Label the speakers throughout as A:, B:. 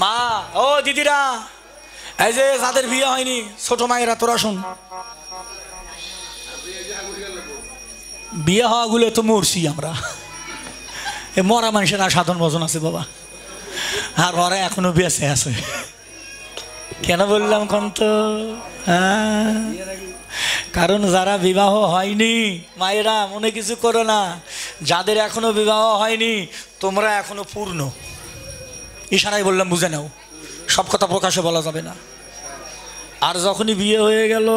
A: মা ও দিদিরা, এই যে যাদের বিয়ে হয়নি ছোট মায়েরা তোরা শোন, বিয়ে হওয়া গুলো তো মরছি আমরা, এ মরা মানুষের আর সাধারণ ভজন আছে বাবা, আর ওরা এখনো বেঁচে আছে। কেন বললাম কোন তো? কারণ যারা বিবাহ হয়নি মায়েরা মনে কিছু করো না, যাদের এখনো বিবাহ হয়নি তোমরা এখনো পূর্ণ। ইশারায় বললাম, বুঝে নাও, সব কথা প্রকাশে বলা যাবে না। আর যখনই বিয়ে হয়ে গেল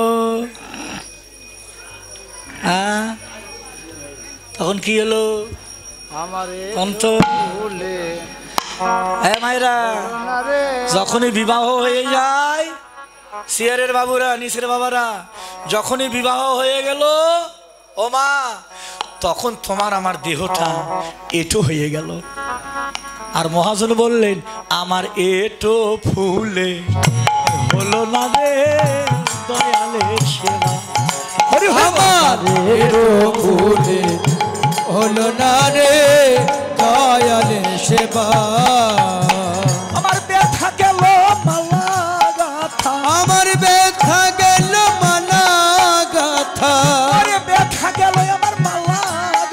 A: তখন কি হলো? মায়েরা যখনই বিবাহ হয়ে যায়, সিয়ারের বাবুরা নিচের বাবারা, যখনই বিবাহ হয়ে গেল ও মা, তখন তোমার আমার দেহটা এটো হয়ে গেল। আর মহাজন বললেন, আমার এটো ফুলে হলো না রে দয়ালের সেবা।
B: আমার এটো ফুলে হলো না রে দয়ালের সেবা।
A: আমার ব্যথা গেল মালা গাথা,
B: আমার ব্যথা গেল মালা গাথা,
A: ব্যথা গেল আমার মালা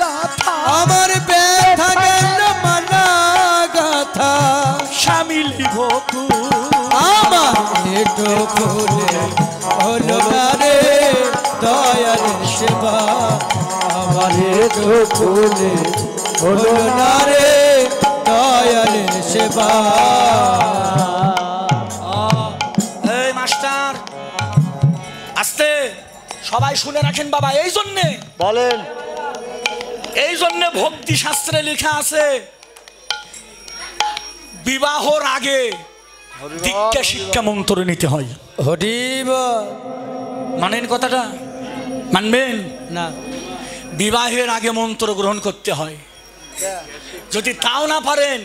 A: গাথা,
B: আমার ব্যথা গেল মালা গাথা।
A: স্বামী লিভকু
B: আমার এটো ফুলে হলো না রে দয়ালের সেবা। আমার এটো ফুলে হলো না রে দয়ালের সেবা।
A: এই মাস্টার আস্তে, সবাই শুনে রাখেন বাবা। এই জন্যে
C: বলেন,
A: এই জন্যে ভক্তি শাস্ত্রে লেখা আছে, বিবাহর আগে দীক্ষা শিক্ষা মন্ত্র নিতে হয়।
B: হরিব
A: মানেন কথাটা? মানবেন
B: না?
A: বিবাহের আগে মন্ত্র গ্রহণ করতে হয়। যদি তাও না পারেন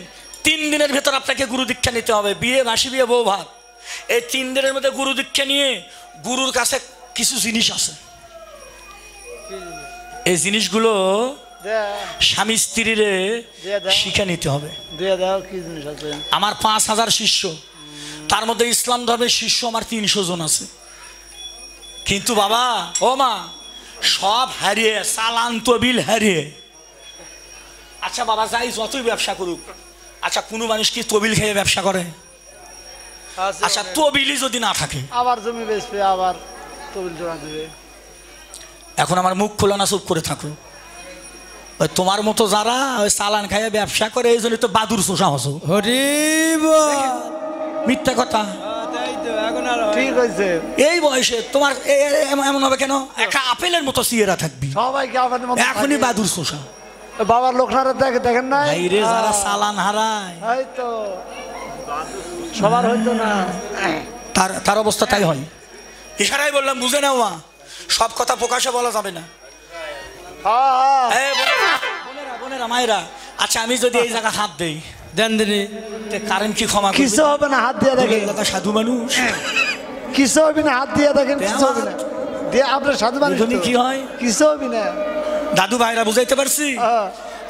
A: 3 দিনের ভেতর আপনাকে গুরু দীক্ষা নিতে হবে। বিয়ে, বাসি বিয়ে, বউ ভাত, এই 3 দিনের মধ্যে গুরু দীক্ষা নিয়ে গুরুর কাছে কিছু জিনিস আছে, এই জিনিসগুলো স্বামী স্ত্রীরে শিখে নিতে হবে। আমার 5000 শিষ্য, তার মধ্যে ইসলাম ধর্মের শিষ্য আমার 300 জন আছে। কিন্তু বাবা ও মা, সব হারিয়ে, চালান তবিল হারিয়ে। আচ্ছা বাবা, যাই যতই ব্যবসা করুক, আচ্ছা কোনো মানুষ কি তবিল খেয়ে ব্যবসা করে? আচ্ছা তবিলই যদি না থাকে,
C: আবার জমি বেচবে, আবার তবিল জোড়া দিবে।
A: এখন আমার মুখ খোলা না, চুপ করে থাকো। ওই তোমার মতো যারা ওই চালান খাইয়ে ব্যবসা করে, এই জন্য তো বাদুর চোষা হসো।
B: হরিব
A: মিথ্যা কথা।
C: ঠিক হয়েছে,
A: এই বয়সে তোমার এমন হবে কেন? একটা আপেলের মতো সিয়েরা থাকবি,
C: সবাইকে আপনাদের মতো
A: এখনই বাদুর চোষা।
C: বাবার লোকনারা দেখেন না,
A: রে যারা চালান হারায়,
C: হয়তো সবার হয়তো না,
A: তার অবস্থা তাই হয়। ইশারায় বললাম, বুঝে নাও মা, সব কথা প্রকাশে বলা যাবে না। বোনেরা মায়েরা, আচ্ছা আমি যদি এই জায়গা হাত দেই,
B: দেন দিনি
A: কারেন্ট কি ক্ষমা
C: কিছু হবে না? হাত দিয়ে দেখেন,
A: দাদা সাধু মানুষ,
C: কিছু হবে না? হাত দিয়ে দেখেন, কিছু হবে না। দিয়ে আপনার সাধু মানুষ
A: কি হয়?
C: কিছু হবে না।
A: দাদু ভাইরা বুঝাইতে পারছি?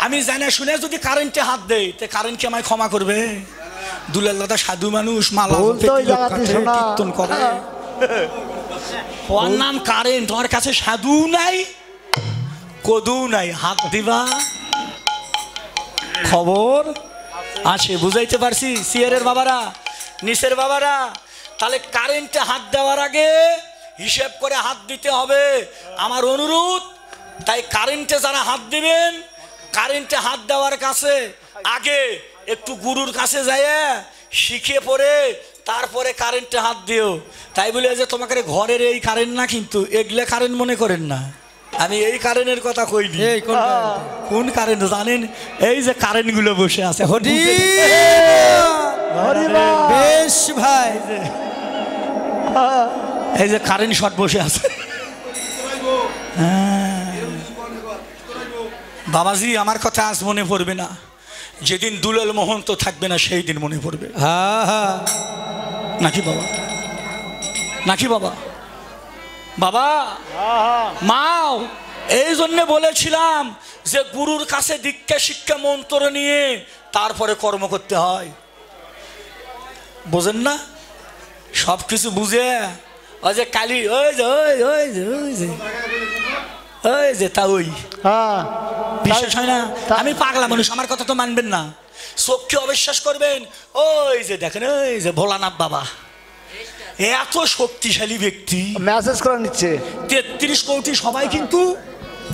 A: আমি জানা শুনে যদি কারেন্টে হাত দেই, তে কারেন্ট কি আমায় ক্ষমা করবে? দুলাল দাদা সাধু মানুষ, মালা কীর্তন করে, ওর নাম কারেন্ট, ওর কাছে সাধু নাই কদু নাই, হাত দিবা খবর আছে। বুঝাইতে পারছি সিয়ারের বাবারা, নিচের বাবারা? তাহলে কারেন্টে হাত দেওয়ার আগে হিসেব করে হাত দিতে হবে, আমার অনুরোধ। তাই কারেন্টে যারা হাত দিবেন, কারেন্টে হাত দেওয়ার কাছে আগে একটু গুরুর কাছে যায় শিখে পড়ে তারপরে কারেন্টে হাত দিও। তাই বলে যে তোমাকে ঘরের এই কারেন্ট না, কিন্তু এগুলা কারেন্ট মনে করেন না, আমি এই কারেন্টের কথা কইনি। কোন কারেন্ট জানেন? এই যে কারেন্ট গুলো বসে আছে,
B: বেশ ভাই,
A: এই যে কারেন্ট শর্ট বসে আছে। বাবাজি আমার কথা আজ মনে পড়বে না, যেদিন দুলাল মহন্ত থাকবে না সেই দিন মনে পড়বে। নাকি বাবা? নাকি বাবা? বাবা মাও, এই জন্য বলেছিলাম যে গুরুর কাছে দীক্ষা শিক্ষা মন্ত্র নিয়ে তারপরে কর্ম করতে হয়। বোঝেন না? সব কিছু বুঝে ওই যে কালি ওই যে ওই ওই যে ওই যে ওই যে তা ওই
C: হ্যাঁ
A: বিশ্বাস হয় না? আমি পাগলা মানুষ, আমার কথা তো মানবেন না, চোখকে অবিশ্বাস করবেন। ওই যে দেখেন ওই যে ভোলানাথ বাবা, এত শক্তিশালী ব্যক্তি,
C: মেসেজ করে নিচ্ছে
A: 33 কোটি সবাই কিন্তু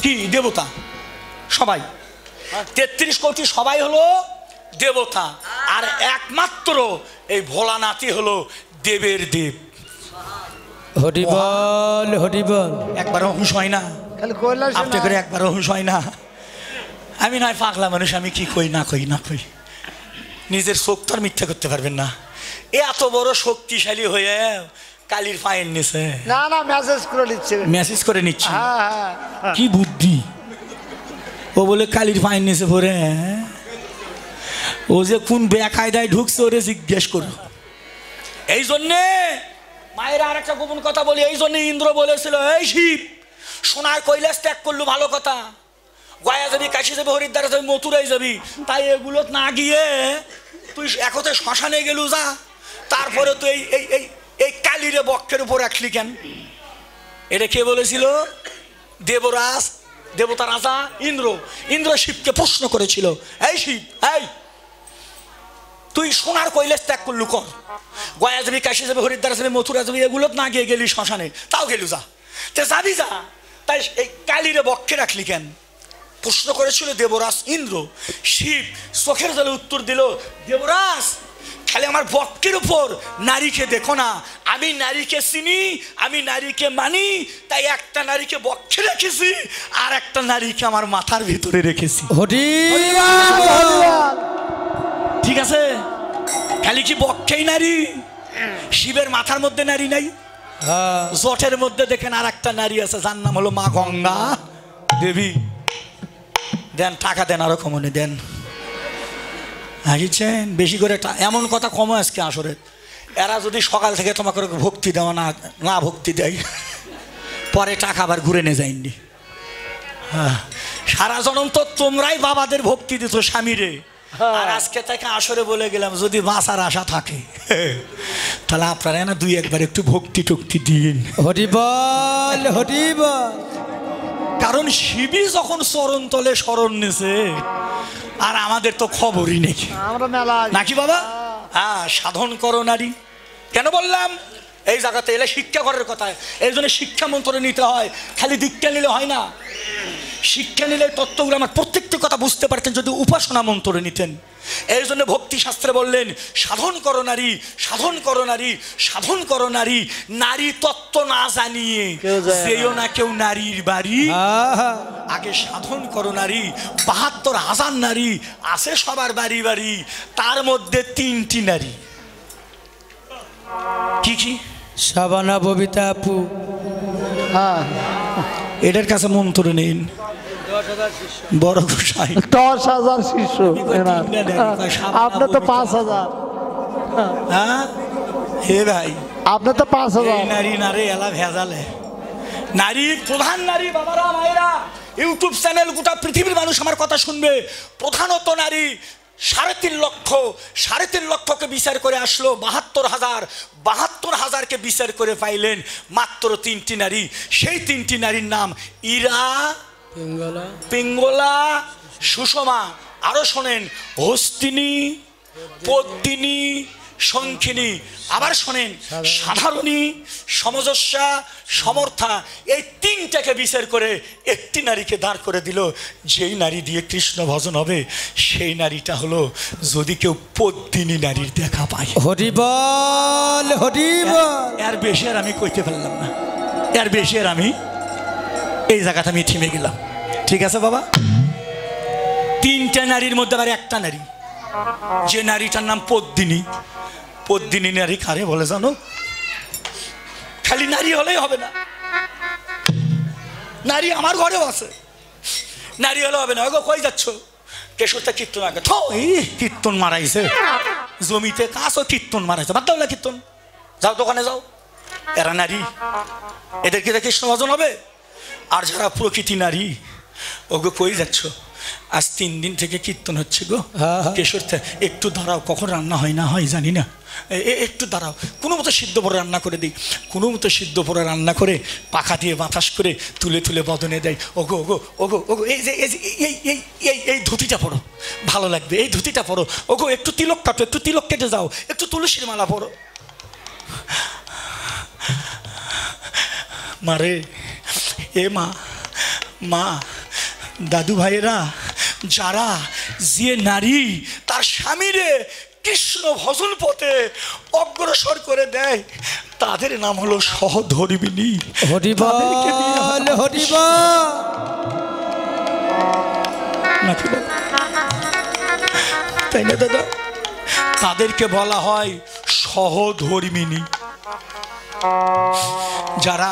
A: কি দেবতা, সবাই 33 কোটি সবাই হলো দেবতা, আর একমাত্র এই ভোলানাথই হলো দেবের দেব।
B: হরিবল হরিবল।
A: একবারও হুঁশ হয় না
C: খালি কৈলাস
A: আপনি করে, একবারও হুঁশ হয় না? আমি নয় পাগলা মানুষ, আমি কি কই না কই না কই, নিজের চোখ তো আর মিথ্যা করতে পারবেন না। এত বড় শক্তিশালী হয়ে কালির ফাইন নিছে,
C: না না মেসেজ করে নিচ্ছে।
A: মেসেজ করে নিচ্ছে।
C: হ্যাঁ হ্যাঁ
A: কি বুদ্ধি! ও বলে কালির ফাইন নিছে পরে, ও যে কোন বেকায়দায় ঢুকছে ওরে জিজ্ঞেস করো। এই জন্যে মায়ের আর একটা গোপন কথা বলি, এই জন্য ইন্দ্র বলেছিল, এই শিব সোনার কৈলাস ত্যাগ করলু ভালো কথা, গয়া যাবি, কাশি যাবি, হরিদ্বারে যাবি, মথুরাই যাবি, তাই এগুলো না গিয়ে তুই একতে শ্মশানে গেলু যা, তারপরে তুই এই এই এই কালিরে বক্ষের উপর রাখলি কেন? এটা কে বলেছিল? দেবরাজ, দেবতা রাজা ইন্দ্র। ইন্দ্র শিবকে প্রশ্ন করেছিল, এই শিব, এই তুই সোনার কৈলাস ত্যাগ করলু কর, গয়া যাবি, কাশি যাবি, হরিদ্বার যাবি, মথুরা যাবি, এগুলো না গিয়ে গেলি শ্মশানে, তাও গেলু যা, তে যাবি যা, তাই এই কালিরে বক্ষে রাখলি কেন? প্রশ্ন করেছিল দেবরাজ ইন্দ্র। শিব চোখের জলে উত্তর দিল, দেবরাজ খালি আমার বক্ষের উপর নারীকে দেখো না, আমি নারীকে চিনি, আমি নারীকে মানি, তাই একটা নারীকে বক্ষে রেখেছি আর একটা নারীকে আমার মাথার ভিতরে রেখেছি। ঠিক আছে? খালি কি বক্ষেই নারী? শিবের মাথার মধ্যে নারী নাই? জটের মধ্যে দেখেন আর একটা নারী আছে, যার নাম হলো মা গঙ্গা দেবী। দেন টাকা দেন, আরো কমনে দেন, বুঝছেন? বেশি করে এমন কথা কমে আজকে আসরে। এরা যদি সকাল থেকে তোমাকে ভক্তি দেওয়া না ভক্তি দেয়, পরে টাকা আবার ঘুরে নিয়ে যায়নি। হ্যাঁ, সারা জনম তো তোমরাই বাবাদের ভক্তি দিত স্বামীরে, আর আজকে তাকে আসরে বলে গেলাম যদি বাঁচার আশা থাকে তাহলে আপনারা না দুই একবার একটু ভক্তি টক্তি দিন।
B: হরিবল হরিবল।
A: কারণ শিবই যখন চরণ তলে শরণ নিছে, আর আমাদের তো খবরই নেই
C: আমরা মেলা
A: নাকি বাবা? হ্যাঁ, সাধন করো নারী। কেন বললাম? এই জায়গাতে এলে শিক্ষা করার কথা, এই জন্য শিক্ষা মন্ত্র নিতে হয়, খালি দীক্ষা নিলে হয় না। শিক্ষা নিলে তত্ত্বগুলো আমার প্রত্যেকটা কথা বুঝতে পারতেন যদি উপাসনা মন্ত্র নিতেন। এই জন্য ভক্তি শাস্ত্রে বললেন সাধন করো নারী, সাধন করো নারী, সাধন করো নারী, নারী তত্ত্ব না জানিয়ে যেও না কেউ নারীর বাড়ি, আগে সাধন করো নারী। ৭২,০০০ নারী আছে সবার বাড়ি বাড়ি, তার মধ্যে ৩টি নারী। কি কি?
B: শাবানা, ববিতা আপু।
C: হ্যাঁ,
A: এটার কাছে মন্ত্র নেন, বড় গোসাই
C: ১০,০০০ শিষ্য, আপনি তো ৫,০০০।
A: হ্যাঁ হে ভাই,
C: আপনি তো ৫,০০০।
A: নারী নারী এলা ভেজালে নারী, প্রধান নারী বাবারা মায়েরা, ইউটিউব চ্যানেল গোটা পৃথিবীর মানুষ আমার কথা শুনবে। প্রধানত নারী ৩.৫ লক্ষ, ৩.৫ লক্ষকে বিচার করে আসলো ৭২,০০০, ৭২,০০০কে বিচার করে পাইলেন মাত্র ৩টি নারী। সেই ৩টি নারীর নাম ইরা, পিঙ্গলা, সুষমা। আরো শোনেন, হস্তিনী, পদ্মিনী, শঙ্খিনী। আবার শোনেন, সাধারণী, সমজস্যা, সমর্থা। এই ৩টাকে বিচার করে একটি নারীকে দাঁড় করে দিল। যেই নারী দিয়ে কৃষ্ণ ভজন হবে সেই নারীটা হলো, যদি কেউ পদ্মিনী নারীর দেখা পায়।
B: হরিবল হরিবল।
A: এর বেশি আর আমি কইতে পারলাম না, এর বেশি আর আমি এই জায়গাটা আমি থেমে গেলাম। ঠিক আছে বাবা? ৩টা নারীর মধ্যে আবার একটা নারী, যে নারীটার নাম পদ্মিনী। পদ্মিনী নারী কারে বলে জানো? খালি নারী হলেই হবে না, নারী আমার ঘরেও আছে। নারী হলে হবে না। ওগো কই যাচ্ছ? কেশরটা কীর্তন আগে কীর্তন মারাইছে, জমিতে কাজও কীর্তন মারাইছে, বাদ দাও না কীর্তন, যাও দোকানে যাও। এরা নারী, এদের কি কৃষ্ণ ভজন হবে? আর যারা প্রকৃতি নারী, ওগো কই যাচ্ছ? আজ 3 দিন থেকে কীর্তন হচ্ছে গো।
B: হ্যাঁ, হ্যাঁ।
A: কেশর একটু দাঁড়াও, কখন রান্না হয় না হয় জানি না, একটু দাঁড়াও, কোনো মতো সিদ্ধ পরে রান্না করে দিই, কোনো মতো সিদ্ধ পরে রান্না করে পাখা দিয়ে বাতাস করে তুলে তুলে বদনে দেয়। ওগো ওগো ওগো ওগো এই যে এই এই এই এই এই ধুতিটা পরো, ভালো লাগবে, এই ধুতিটা পরো, ওগো একটু তিলক কাটো, একটু তিলক কেটে যাও, একটু তুলসীর মালা পরো। মারে এ মা, মা দাদু ভাইয়েরা, যারা যে নারী তার স্বামীরে কৃষ্ণ ভজন পথে অগ্রসর করে দেয় তাদের নাম হলো সহধর্মিণী।
B: হরিবল হরিবল।
A: নাকি বাবা? তাই না দাদা? তাদেরকে বলা হয় সহধর্মিণী। যারা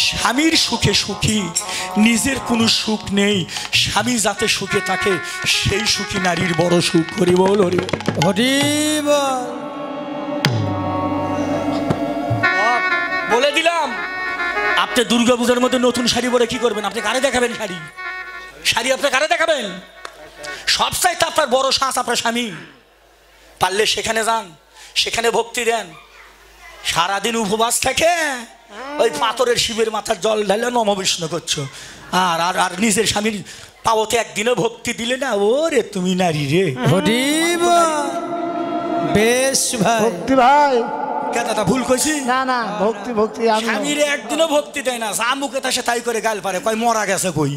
A: স্বামীর সুখে সুখী, নিজের কোনো সুখ নেই, স্বামী যাতে সুখে থাকে সেই সুখী নারীর বড় সুখ। হরি বল হরি বল
B: হরিবল।
A: বলে দিলাম। আপনি দুর্গা পূজার মধ্যে নতুন শাড়ি পরে কি করবেন? আপনি কারে দেখাবেন শাড়ি? শাড়ি আপনি কারে দেখাবেন? সবচাইতে আপনার বড় সাজ আপনার স্বামী। পারলে সেখানে যান, সেখানে ভক্তি দেন। সারাদিন উপবাস থাকে ওই পাথরের শিবের মাথার জল ঢালে নমবিষ্ণু করছো, আর আর আর নিজের স্বামীর পাওতে একদিনও ভক্তি দিলে না, ওরে তুমি নারী রে।
B: হরিবল। বেশ ভাই।
C: ভক্তি ভাই,
A: কে দাদা ভুল কইছি?
C: না না, ভক্তি ভক্তি আমি
A: স্বামীরে একদিনও ভক্তি দেয় না, যা মুখে তাসে তাই করে গাল পারে, কয় মরা গেছে কই।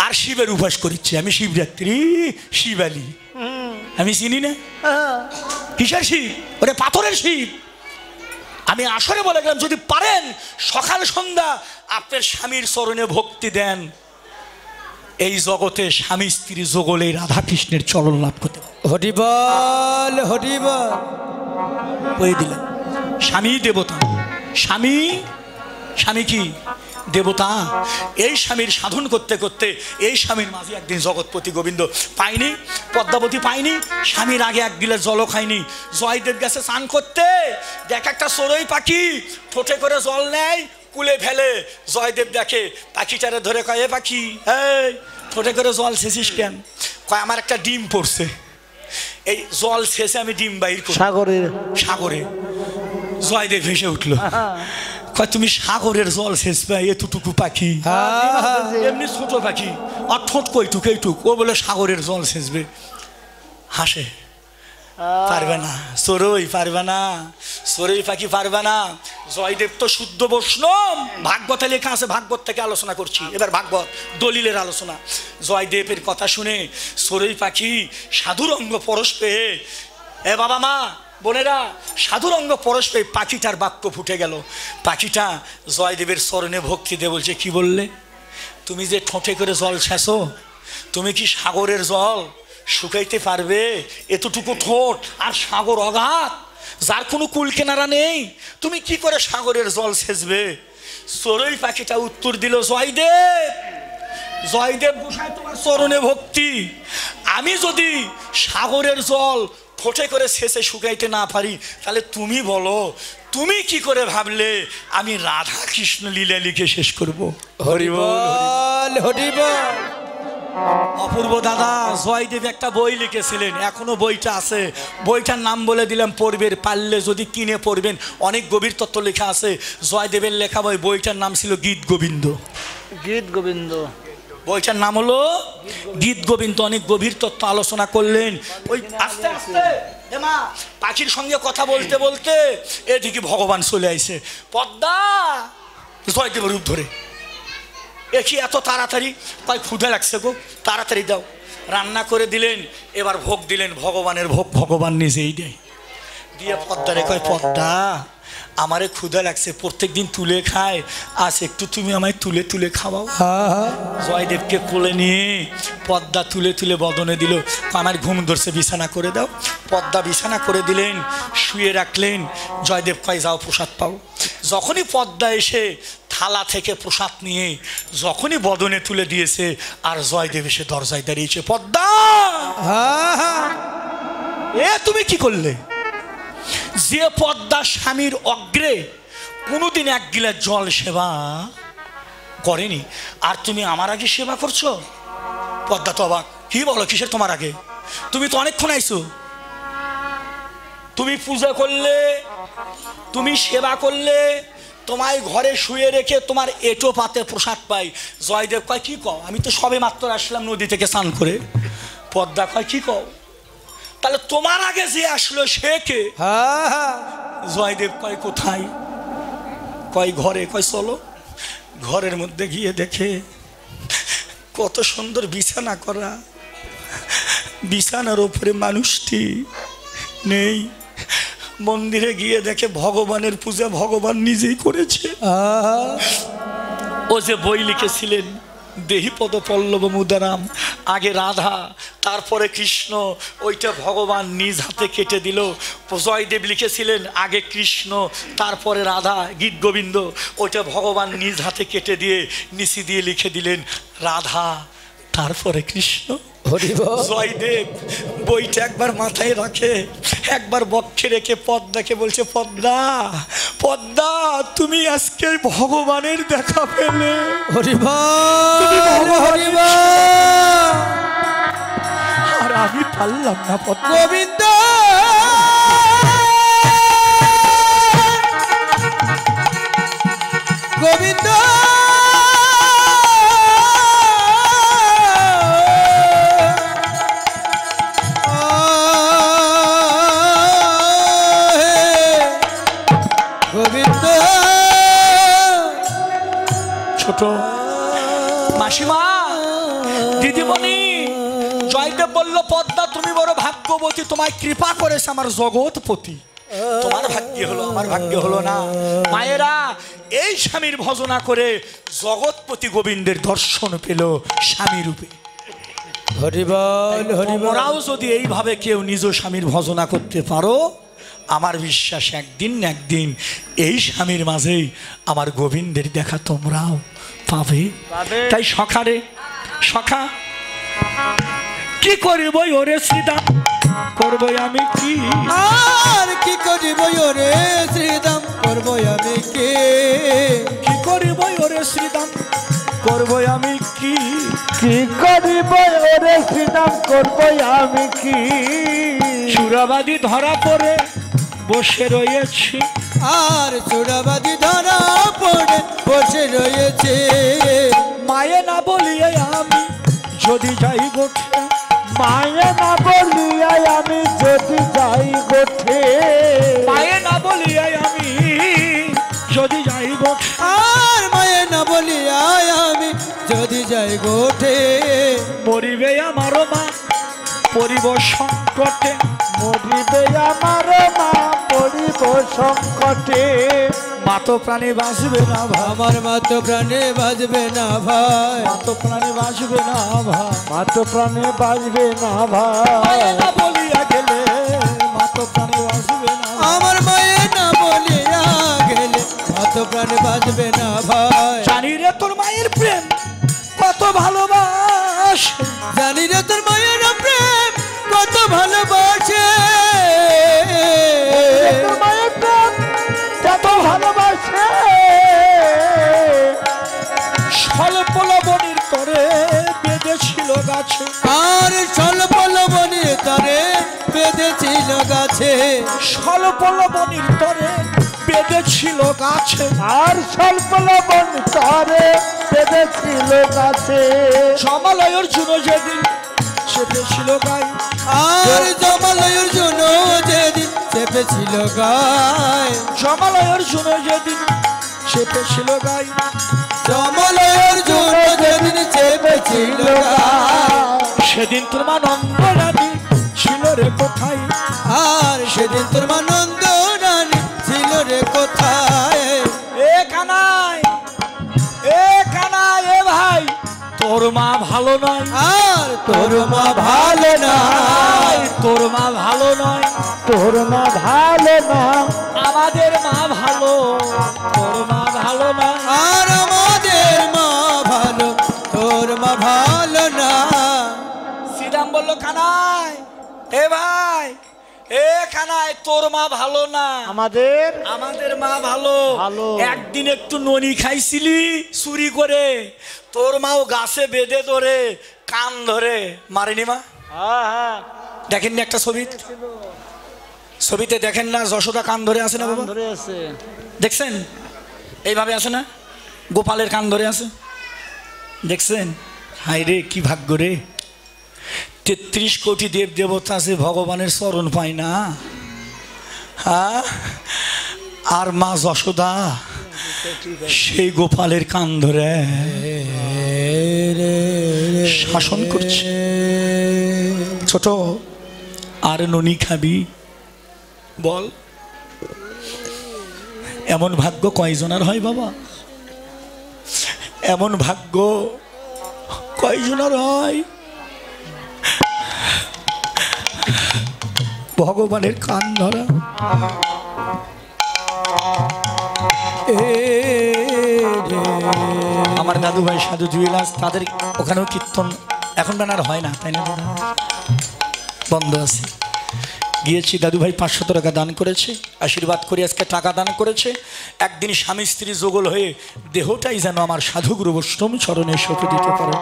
A: আর শিবের উপাস করিচ্ছে, আমি শিবরাত্রি শিবালি, আমি চিনি না কিসের শিব? ওরে পাথরের শিব। আমি আসরে বলে গেলাম, যদি পারেন সকাল সন্ধ্যা আপনার স্বামীর চরণে ভক্তি দেন, এই জগতে স্বামী স্ত্রী যুগলে রাধা কৃষ্ণের চরণ লাভ করতে পারে।
B: হরিবল হরিবল।
A: কয়ে দিলাম, স্বামী দেবতা। স্বামী, স্বামী কি দেবতা। এই স্বামীর সাধন করতে করতে এই স্বামীর মাঝে একদিন জগৎপতি গোবিন্দ পাইনি, পদ্মাবতী পাইনি, স্বামীর আগে এক গিলাস জলও খাইনি। জয়দেব গেছে স্নান করতে, দেখ একটা চড়ুই পাখি ঠোঁটে করে জল নেয়, কুলে ফেলে। জয়দেব দেখে, পাখিটারে ধরে কয়, এ পাখি, এই ঠোঁটে করে জল ছেঁচিস কেন? কয় আমার একটা ডিম পড়ছে, এই জল ছেঁচে আমি ডিম বাইর করি
C: সাগরের।
A: সাগরে। জয়দেব ভেসে উঠলো, কয় তুমি সাগরের জল শেষ পাই এতটুকু পাখি? এমনি ছোট পাখি, আর ঠোঁট কইটুক এইটুক, ও বলে সাগরের জল শেষবে। হাসে, পারবে না চড়ুই, পারবে না চড়ুই পাখি, পারবে না। জয়দেব তো শুদ্ধ বৈষ্ণব, ভাগবতে লেখা আছে, ভাগবত থেকে আলোচনা করছি এবার, ভাগবত দলিলের আলোচনা। জয়দেবের কথা শুনে চড়ুই পাখি সাধুর অঙ্গ পরশ পেয়ে, এ বাবা মা বোনেরা, সাধুর অঙ্গ পরশ পেয়ে পাখিটার বাক্য ফুটে গেল। পাখিটা জয়দেবের চরণে ভক্তি দিয়ে বলছে, কি বললে? তুমি যে ঠোঁটে করে জল ছেঁচো, তুমি কি সাগরের জল শুকাইতে পারবে? এতটুকু ঠোঁট, আর সাগর অগাধ, যার কোনো কুল কেনারা নেই, তুমি কি করে সাগরের জল ছেঁচবে? চড়ুই পাখিটা উত্তর দিল, জয়দেব, জয়দেব গোসাই তোমার চরণে ভক্তি, আমি যদি সাগরের জল ঠোঁটে করে শেষে শুকাইতে না পারি, তাহলে তুমি বলো, তুমি কি করে ভাবলে আমি রাধা কৃষ্ণ লীলা লিখে শেষ করব?
B: হরিবল হরিবল।
A: অপূর্ব দাদা জয়দেব একটা বই লিখেছিলেন, এখনো বইটা আছে, বইটার নাম বলে দিলাম, পড়বেন, পারলে যদি কিনে পড়বেন, অনেক গভীর তত্ত্ব লেখা আছে। জয়দেবের লেখা বই, বইটার নাম ছিল গীত গোবিন্দ।
C: গীত গোবিন্দ,
A: বইটার নাম হলো গীত গোবিন্দ। অনেক গভীর তত্ত্ব আলোচনা করলেন। ওই আস্তে আস্তে মা পাখির সঙ্গে কথা বলতে বলতে এদিকে ভগবান চলে আইছে। পদ্মা, জয়দেবের রূপ ধরে, এ কি এত তাড়াতাড়ি? কয় ক্ষুধা লাগছে গো, তাড়াতাড়ি দাও। রান্না করে দিলেন, এবার ভোগ দিলেন, ভগবানের ভোগ ভগবান নিজেই দেয়। দিয়ে পদ্মারে কয়, পদ্মা আমারে ক্ষুধা লাগছে, প্রত্যেক দিন তুলে খায়, আজ একটু তুমি আমায় তুলে তুলে খাওয়াও। জয়দেবকে কোলে নিয়ে পদ্মা তুলে তুলে বদনে দিল, আমার ঘুম ধরছে, বিছানা করে দাও। পদ্মা বিছানা করে দিলেন, শুয়ে রাখলেন। জয়দেব কয়, যাও প্রসাদ পাও। যখনই পদ্মা এসে থালা থেকে প্রসাদ নিয়ে যখনই বদনে তুলে দিয়েছে, আর জয়দেব এসে দরজায় দাঁড়িয়েছে, পদ্মা এ তুমি কি করলে? যে পদ্মা স্বামীর অগ্রে কোনোদিন এক গিলাস জল সেবা করেনি, আর তুমি আমার আগে সেবা করছো? পদ্মা তো অবাক, কি বলো কিসের তোমার আগে? তুমি তো অনেকক্ষণ আইছো, তুমি পূজা করলে, তুমি সেবা করলে, তোমায় ঘরে শুয়ে রেখে তোমার এটো পাতে প্রসাদ পাই। জয়দেব কয় কি কও? আমি তো সবে মাত্র আসলাম নদী থেকে স্নান করে। পদ্মা কয় কি কও? তাহলে তোমার আগে যে আসলো সে কে? জয়দেব কয় কোথায়? কয় ঘরে। কয় চলো। ঘরের মধ্যে গিয়ে দেখে কত সুন্দর বিছানা করা, বিছানার উপরে মানুষটি নেই। মন্দিরে গিয়ে দেখে ভগবানের পূজা ভগবান নিজেই করেছে। ও যে বই লিখেছিলেন দেহিপদ পল্লব মুদারাম, আগে রাধা তারপরে কৃষ্ণ, ওইটা ভগবান নিজ হাতে কেটে দিল। জয়দেব লিখেছিলেন আগে কৃষ্ণ তারপরে রাধা, গীত গোবিন্দ, ওইটা ভগবান নিজ হাতে কেটে দিয়ে নিচি দিয়ে লিখে দিলেন রাধা তারপরে কৃষ্ণ। জয়দেব বইটা একবার মাথায় রাখে, একবার বক্ষে রেখে পদ্মাকে বলছে পদ্মা, পদ্মা তুমি আজকে ভগবানের দেখা পেলে। আর আমি পারলাম না পদ্মা।
B: গোবিন্দ গোবিন্দ
A: ছোট মাসিমা, দিদিমণি, জয়দেব বলল পদ্মা তুমি বড় ভাগ্যবতী, তোমায় কৃপা করেছে আমার জগৎপতি। তোমার ভাগ্য হলো, আমার ভাগ্য হলো না। মায়েরা এই স্বামীর ভজনা করে জগৎপতি গোবিন্দের দর্শন পেল স্বামী রূপে। তোমরাও যদি এইভাবে কেউ নিজ স্বামীর ভজনা করতে পারো, আমার বিশ্বাস একদিন না একদিন এই স্বামীর মাঝেই আমার গোবিন্দের দেখা তোমরাও পাবে। তাই সখারে সখা কি করিব ওরে শ্রীদাম, করব আমি কি?
B: আর কি করিব ওরে শ্রীদাম, করব আমি কি?
A: কি করিব ওরে শ্রীদাম, করব আমি কি?
C: কি করিব ওরে শ্রীদাম, করব আমি কি?
A: সুরাবাদী ধরা পড়ে বসে রয়েছি,
B: আর চূড়াবাদী ধরা পড়ে বসে রয়েছে।
A: মায়ে না বলিয়ে আমি যদি যাই গোঠে,
C: মায়ে না বলিয়া আমি যদি যাই গোঠে,
A: মায়ে না বলিয়ে আমি যদি যাই গোঠে,
B: আর মায়ে না বলিয়া আমি যদি যাই গোঠে,
A: মরিবে আমার মা পরিব সংকটে,
C: মরিবে আমার মা পড়িব সংকটে।
A: মাতো প্রাণী বাঁচবে না ভাই,
B: আমার মাতো প্রাণে বাজবে না ভাই,
A: মাতো প্রাণী বাঁচবে না ভাই,
C: মাতো প্রাণে বাজবে না
A: মায়ে
C: ভাই।
A: না বলিয়া গেলে মাতো প্রাণী বাঁচবে না।
B: আমার মায়ে না বলিয়া গেলে মাতো প্রাণে বাজবে না ভাই।
A: জানি রে তোর মায়ের প্রেম কত ভালোবাসে,
B: জানি রে তোর মায়ের প্রেম কত ভালোবাসে,
C: তোর মায়ের প্রেম কত ভালোবাসে।
A: স্বল্প লবণীর তরে বেঁধেছিল গাছে,
B: আর স্বল্প লবণীর তরে বেঁধেছিল গাছে,
A: স্বল্প লবণীর তরে বেঁধেছিল গাছে,
C: আর স্বল্প লবণ তরে বেঁধেছিল গাছে।
A: জমালয়ের জন্য যেদিন চেপেছিল গায়ে,
B: আর জমালয়ের জন্য যেদিন চেপেছিল গায়ে,
A: জমালয়ের জন্য যেদিন চেপেছিল গায়ে,
B: জমালয়ের জন্য যেদিন চেপেছিল গায়ে,
A: সেদিন তোমার নন্দ রানী ছিল রে কোথায়,
B: আর সেদিন তোর মা নন্দ রানী ছিল রে কোথায়।
A: এ কানাই, এ কানাই, এ ভাই তোর মা ভালো নয়,
B: আর তোর মা ভালো না,
A: তোর মা ভালো নয়,
C: তোর মা ভালো না,
A: আমাদের মা ভালো, তোর মা ভালো না।
B: আর আমাদের মা ভালো, তোর মা ভালো না।
A: শ্রীরাম বলল কানাই, এ ভাই, এ কানাই তোর মা ভালো না,
C: আমাদের
A: আমাদের মা ভালো।
C: ভালো।
A: একদিন একটু ননি খাইছিলি চুরি করে, তোর মাও গাছে বেঁধে ধরে কান ধরে মারেনি মা?
C: হ্যাঁ
A: দেখেননি একটা ছবিতে দেখেন না যশোদা কান ধরে আছে না বাবা?
C: ধরে আছে
A: দেখছেন এইভাবে আছে না, গোপালের কান ধরে আছে দেখছেন? হায় রে কি ভাগ্য রে, 33 কোটি দেব দেবতা আছে, ভগবানের চরণ পায় না। হ্যাঁ, আর মা যশোদা সেই গোপালের কান ধরে শাসন করছে। ছোট আর ননি খাবি বল? এমন ভাগ্য কয়জনের হয় বাবা? এমন ভাগ্য কয়জনের হয়? ভগবানের কান ধরা। আমার দাদু ভাই সাধু জুয়েলার্স, তাদের ওখানেও কীর্তন এখন আর হয় না, তাই না দাদা? বন্ধ আছে। গিয়েছি, দাদু ভাই 500 টাকা দান করেছে, আশীর্বাদ করে আজকে টাকা দান করেছে। একদিন স্বামী স্ত্রী যুগল হয়ে দেহটাই যেন আমার সাধুগুরু বৈষ্ণব চরণে সঁপে দিতে পারে।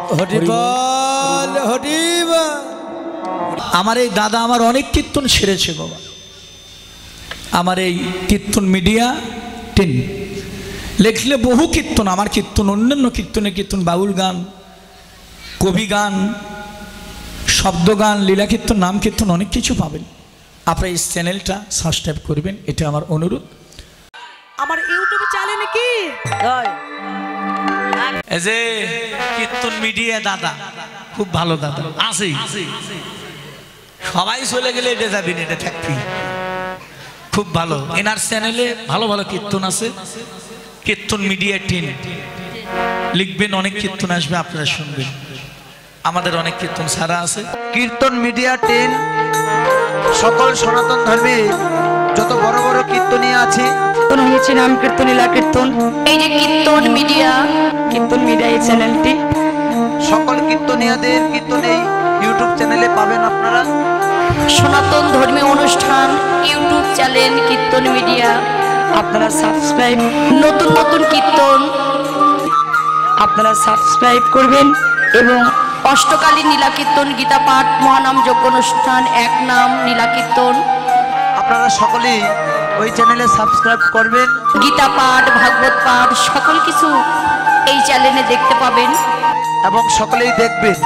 A: আমার এই দাদা আমার অনেক কীর্তন সেরেছে বাবা। আমার এই কীর্তন মিডিয়া 10 লেখলে বহু কীর্তন, আমার কীর্তন অন্যান্য কীর্তনের কীর্তন, বাউল গান, কবি গান, শব্দ গান, লীলা কীর্তন, নাম কীর্তন, অনেক কিছু পাবেন। আপনারা এই চ্যানেলটা সাবস্ক্রাইব করবেন, এটা আমার অনুরোধ।
D: আমার ইউটিউবে চ্যানেলে কি
A: এই যে কীর্তন মিডিয়া দাদা খুব ভালো দাদা আছে, সবাই চলে গেলে এটা যাবেন, এটা থাকবি, খুব ভালো। এনার চ্যানেলে ভালো ভালো কীর্তন আছে, কীর্তন মিডিয়া 10 লিখবেন, অনেক কীর্তন আসবে, আপনারা শুনবেন। আমাদের অনেক কীর্তন সারা আছে।
E: কীর্তন মিডিয়া 10 সকল সনাতন ধর্মে যত বড় বড় কীর্তনীয় আছে
D: হয়েছে নাম কীর্তন, লীলা কীর্তন, এই যে কীর্তন মিডিয়া এই চ্যানেলটি,
E: সকল কীর্তনীয়দের কীর্তন এই ইউটিউব চ্যানেলে পাবেন আপনারা।
D: সনাতন ধর্মীয় অনুষ্ঠান ইউটিউব চ্যানেল কীর্তন মিডিয়া, আপনারা সাবস্ক্রাইব, নতুন নতুন কীর্তন আপনারা সাবস্ক্রাইব করবেন। এবং অষ্টকালীন নীলা কীর্তন, গীতা পাঠ, মহানাম যজ্ঞ অনুষ্ঠান, এক নাম নীলা কীর্তন,
E: আপনারা সকলেই ওই চ্যানেলে সাবস্ক্রাইব করবেন।
D: গীতা পাঠ, ভাগবত পাঠ, সকল কিছু এই চ্যানেলে দেখতে পাবেন
E: এবং সকলেই দেখবেন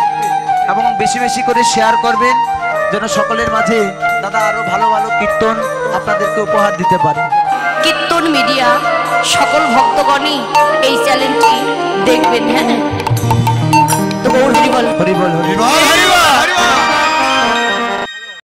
E: এবং বেশি বেশি করে শেয়ার করবেন, যেন সকলের মাঝে দাদা আরো ভালো ভালো কীর্তন আপনাদেরকে উপহার দিতে পারে।
D: কীর্তন মিডিয়া সকল ভক্তগণই এই চ্যানেলটি দেখবেন। হ্যাঁ, তো গৌর হরি বল,
E: হরি বল, হরি বল, হরি বল, হরি বল।